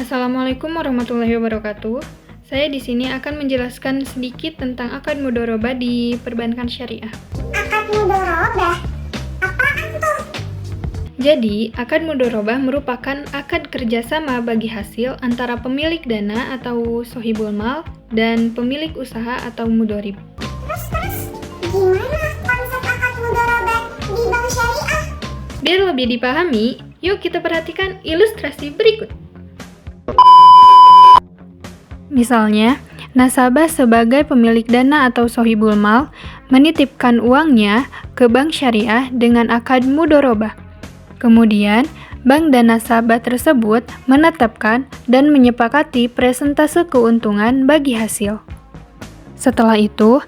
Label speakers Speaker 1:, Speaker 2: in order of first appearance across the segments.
Speaker 1: Assalamualaikum warahmatullahi wabarakatuh. Saya di sini akan menjelaskan sedikit tentang akad mudharabah di perbankan syariah.
Speaker 2: Akad mudharabah? Apaan tuh?
Speaker 1: Jadi, akad mudharabah merupakan akad kerjasama bagi hasil antara pemilik dana atau sohibul mal dan pemilik usaha atau mudharib.
Speaker 2: Terus, gimana konsep akad mudharabah di bank syariah?
Speaker 1: Biar lebih dipahami, yuk kita perhatikan ilustrasi berikut. Misalnya, nasabah sebagai pemilik dana atau sohibul mal menitipkan uangnya ke bank syariah dengan akad mudharabah. Kemudian, bank dan nasabah tersebut menetapkan dan menyepakati persentase keuntungan bagi hasil. Setelah itu,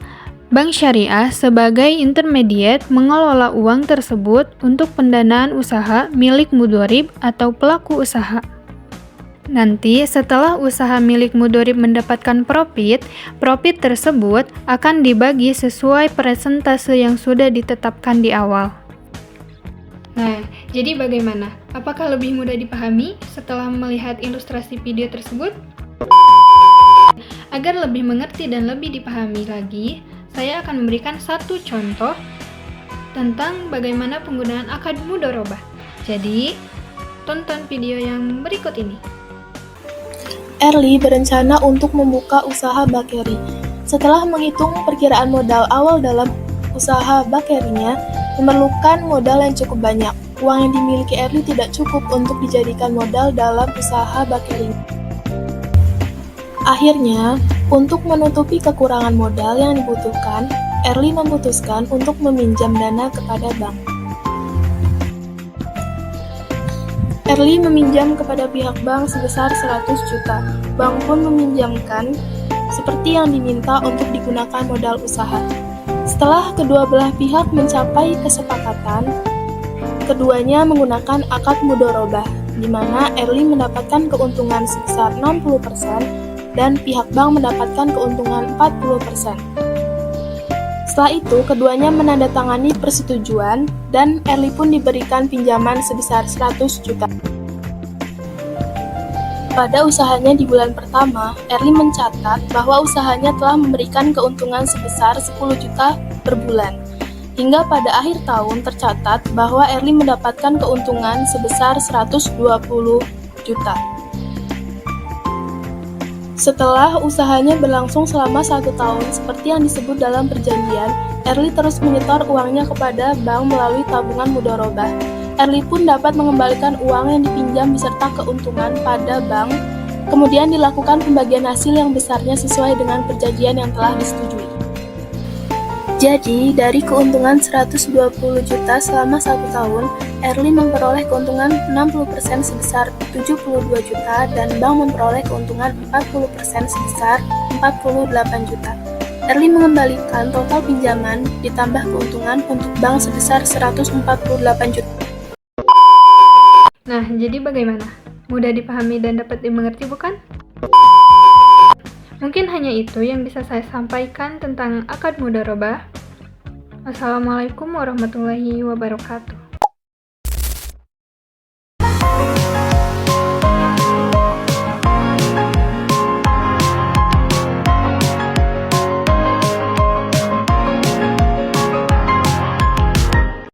Speaker 1: bank syariah sebagai intermediate mengelola uang tersebut untuk pendanaan usaha milik mudharib atau pelaku usaha. Nanti setelah usaha milik mudharib mendapatkan profit tersebut akan dibagi sesuai persentase yang sudah ditetapkan di awal. Nah, jadi bagaimana? Apakah lebih mudah dipahami setelah melihat ilustrasi video tersebut? Agar lebih mengerti dan lebih dipahami lagi, saya akan memberikan satu contoh tentang bagaimana penggunaan akad mudharabah. Jadi, tonton video yang berikut ini.
Speaker 3: Erli berencana untuk membuka usaha bakeri. Setelah menghitung perkiraan modal awal dalam usaha bakerinya, memerlukan modal yang cukup banyak. Uang yang dimiliki Erli tidak cukup untuk dijadikan modal dalam usaha bakerinya. Akhirnya, untuk menutupi kekurangan modal yang dibutuhkan, Erli memutuskan untuk meminjam dana kepada bank. Erli meminjam kepada pihak bank sebesar 100 juta. Bank pun meminjamkan seperti yang diminta untuk digunakan modal usaha. Setelah kedua belah pihak mencapai kesepakatan, keduanya menggunakan akad mudharabah, di mana Erli mendapatkan keuntungan sebesar 60% dan pihak bank mendapatkan keuntungan 40%. Setelah itu, keduanya menandatangani persetujuan dan Erli pun diberikan pinjaman sebesar 100 juta. Pada usahanya di bulan pertama, Erli mencatat bahwa usahanya telah memberikan keuntungan sebesar 10 juta per bulan. Hingga pada akhir tahun tercatat bahwa Erli mendapatkan keuntungan sebesar 120 juta. Setelah usahanya berlangsung selama 1 tahun, seperti yang disebut dalam perjanjian, Erli terus menyetor uangnya kepada bank melalui tabungan mudharabah. Erli pun dapat mengembalikan uang yang dipinjam beserta keuntungan pada bank, kemudian dilakukan pembagian hasil yang besarnya sesuai dengan perjanjian yang telah disetujui. Jadi, dari keuntungan 120 juta selama 1 tahun, Erli memperoleh keuntungan 60% sebesar 72 juta dan bank memperoleh keuntungan 40% sebesar 48 juta. Erli mengembalikan total pinjaman ditambah keuntungan untuk bank sebesar 148 juta.
Speaker 1: Nah, jadi bagaimana? Mudah dipahami dan dapat dimengerti, bukan? Mungkin hanya itu yang bisa saya sampaikan tentang akad mudharabah. Wassalamualaikum warahmatullahi wabarakatuh.